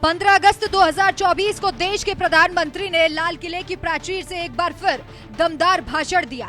15 अगस्त 2024 को देश के प्रधानमंत्री ने लाल किले की प्राचीर से एक बार फिर दमदार भाषण दिया।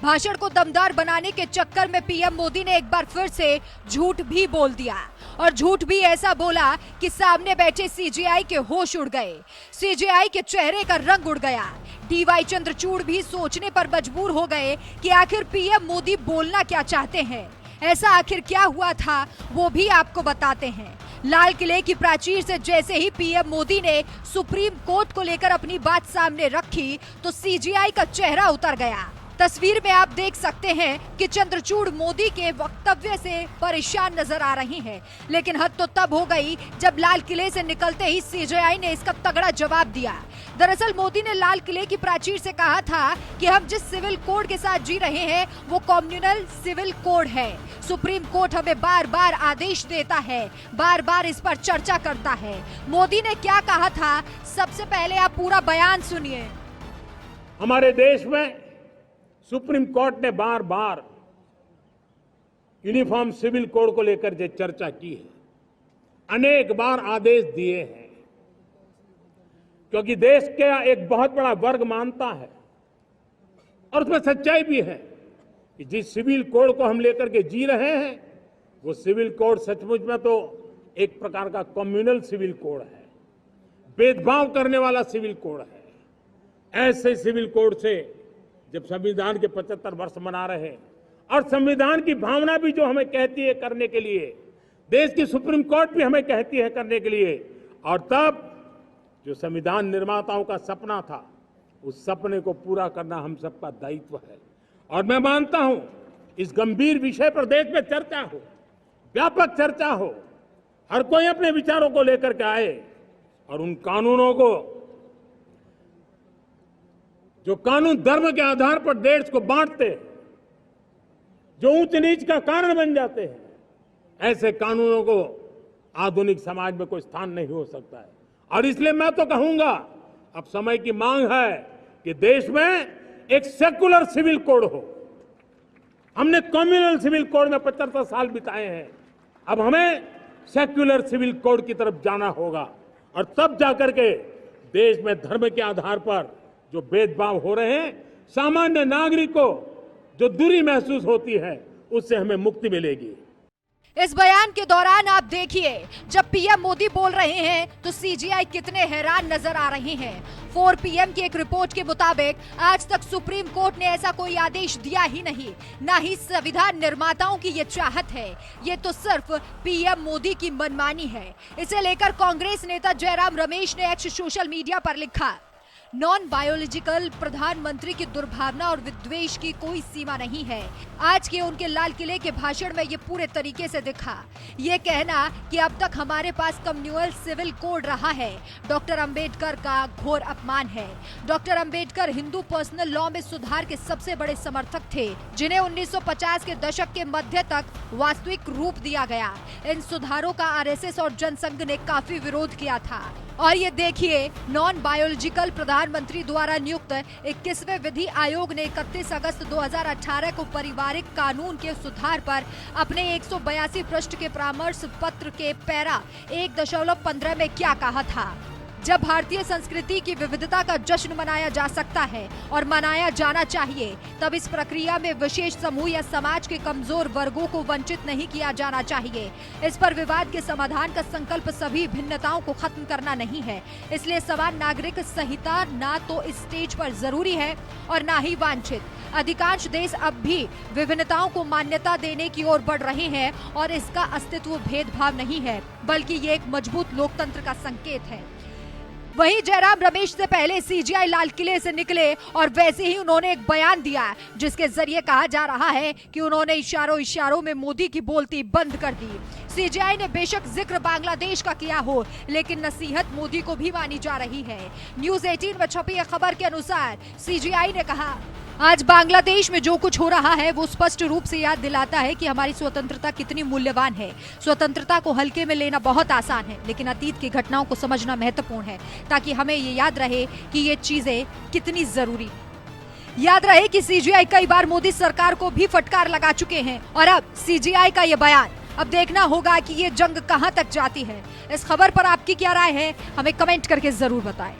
भाषण को दमदार बनाने के चक्कर में पीएम मोदी ने एक बार फिर से झूठ भी बोल दिया और झूठ भी ऐसा बोला कि सामने बैठे सीजेआई के होश उड़ गए, सीजेआई के चेहरे का रंग उड़ गया। डीवाई चंद्रचूड़ भी सोचने पर मजबूर हो गए कि आखिर पीएम मोदी बोलना क्या चाहते हैं। ऐसा आखिर क्या हुआ था वो भी आपको बताते हैं। लाल किले की प्राचीर से जैसे ही पीएम मोदी ने सुप्रीम कोर्ट को लेकर अपनी बात सामने रखी तो सीजेआई का चेहरा उतर गया। तस्वीर में आप देख सकते हैं कि चंद्रचूड़ मोदी के वक्तव्य से परेशान नजर आ रही हैं, लेकिन हद तो तब हो गई जब लाल किले से निकलते ही सीजेआई ने इसका तगड़ा जवाब दिया। दरअसल मोदी ने लाल किले की प्राचीर से कहा था कि हम जिस सिविल कोड के साथ जी रहे हैं वो कम्युनल सिविल कोड है। सुप्रीम कोर्ट हमें बार बार आदेश देता है, बार बार इस पर चर्चा करता है। मोदी ने क्या कहा था, सबसे पहले आप पूरा बयान सुनिए। हमारे देश में सुप्रीम कोर्ट ने बार बार यूनिफॉर्म सिविल कोड को लेकर जो चर्चा की है, अनेक बार आदेश दिए हैं, क्योंकि देश का एक बहुत बड़ा वर्ग मानता है और उसमें सच्चाई भी है कि जिस सिविल कोड को हम लेकर के जी रहे हैं वो सिविल कोड सचमुच में तो एक प्रकार का कम्युनल सिविल कोड है, भेदभाव करने वाला सिविल कोड है। ऐसे सिविल कोड से जब संविधान के 75 वर्ष मना रहे हैं और संविधान की भावना भी जो हमें कहती है करने के लिए, देश की सुप्रीम कोर्ट भी हमें कहती है करने के लिए, और तब जो संविधान निर्माताओं का सपना था उस सपने को पूरा करना हम सबका दायित्व है। और मैं मानता हूं इस गंभीर विषय पर देश में चर्चा हो, व्यापक चर्चा हो, हर कोई अपने विचारों को लेकर के आए और उन कानूनों को जो कानून धर्म के आधार पर देश को बांटते, जो ऊंच नीच का कारण बन जाते हैं, ऐसे कानूनों को आधुनिक समाज में कोई स्थान नहीं हो सकता है। और इसलिए मैं तो कहूंगा अब समय की मांग है कि देश में एक सेकुलर सिविल कोड हो। हमने कम्युनल सिविल कोड में 75 साल बिताए हैं, अब हमें सेक्युलर सिविल कोड की तरफ जाना होगा और तब जाकर के देश में धर्म के आधार पर जो भेदभाव हो रहे हैं, सामान्य नागरिक को जो दूरी महसूस होती है उससे हमें मुक्ति मिलेगी। इस बयान के दौरान आप देखिए जब पीएम मोदी बोल रहे हैं तो सीजेआई कितने हैरान नजर आ रहे हैं। 4 PM की एक रिपोर्ट के मुताबिक आज तक सुप्रीम कोर्ट ने ऐसा कोई आदेश दिया ही नहीं, ना ही संविधान निर्माताओं की ये चाहत है, ये तो सिर्फ पीएम मोदी की मनमानी है। इसे लेकर कांग्रेस नेता जयराम रमेश ने एक्स सोशल मीडिया पर लिखा, नॉन बायोलॉजिकल प्रधानमंत्री की दुर्भावना और विद्वेष की कोई सीमा नहीं है। आज के उनके लाल किले के भाषण में ये पूरे तरीके से दिखा। ये कहना कि अब तक हमारे पास कम्युनल सिविल कोड रहा है, डॉक्टर अंबेडकर का घोर अपमान है। Doctor Ambedkar Hindu personal law में सुधार के सबसे बड़े समर्थक थे, जिन्हें 1950 के दशक के मध्य तक वास्तविक रूप दिया गया। इन सुधारों का आरएसएस और जनसंघ ने काफी विरोध किया था। और ये देखिए, नॉन बायोलॉजिकल प्रधानमंत्री द्वारा नियुक्त 21वें विधि आयोग ने 31 अगस्त 2018 को पारिवारिक कानून के सुधार पर अपने 182 पृष्ठ के परामर्श पत्र के पैरा 1.15 में क्या कहा था। जब भारतीय संस्कृति की विविधता का जश्न मनाया जा सकता है और मनाया जाना चाहिए, तब इस प्रक्रिया में विशेष समूह या समाज के कमजोर वर्गों को वंचित नहीं किया जाना चाहिए। इस पर विवाद के समाधान का संकल्प सभी भिन्नताओं को खत्म करना नहीं है। इसलिए समान नागरिक संहिता ना तो इस स्टेज पर जरूरी है और ना ही वांछित। अधिकांश देश अब भी विभिन्नताओं को मान्यता देने की ओर बढ़ रहे हैं और इसका अस्तित्व भेदभाव नहीं है, बल्कि ये एक मजबूत लोकतंत्र का संकेत है। वहीं जयराम रमेश से पहले सीजेआई लाल किले से निकले और वैसे ही उन्होंने एक बयान दिया जिसके जरिए कहा जा रहा है कि उन्होंने इशारों में मोदी की बोलती बंद कर दी। सीजेआई ने बेशक जिक्र बांग्लादेश का किया हो, लेकिन नसीहत मोदी को भी मानी जा रही है। न्यूज़ 18 में छपी खबर के अनुसार सीजेआई ने कहा, आज बांग्लादेश में जो कुछ हो रहा है वो स्पष्ट रूप से याद दिलाता है कि हमारी स्वतंत्रता कितनी मूल्यवान है। स्वतंत्रता को हल्के में लेना बहुत आसान है, लेकिन अतीत की घटनाओं को समझना महत्वपूर्ण है, ताकि हमें ये याद रहे कि ये चीजें कितनी जरूरी। याद रहे कि सीजेआई कई बार मोदी सरकार को भी फटकार लगा चुके हैं और अब सीजेआई का ये बयान अब देखना होगा कि ये जंग कहां तक जाती है। इस खबर पर आपकी क्या राय है, हमें कमेंट करके जरूर बताएं।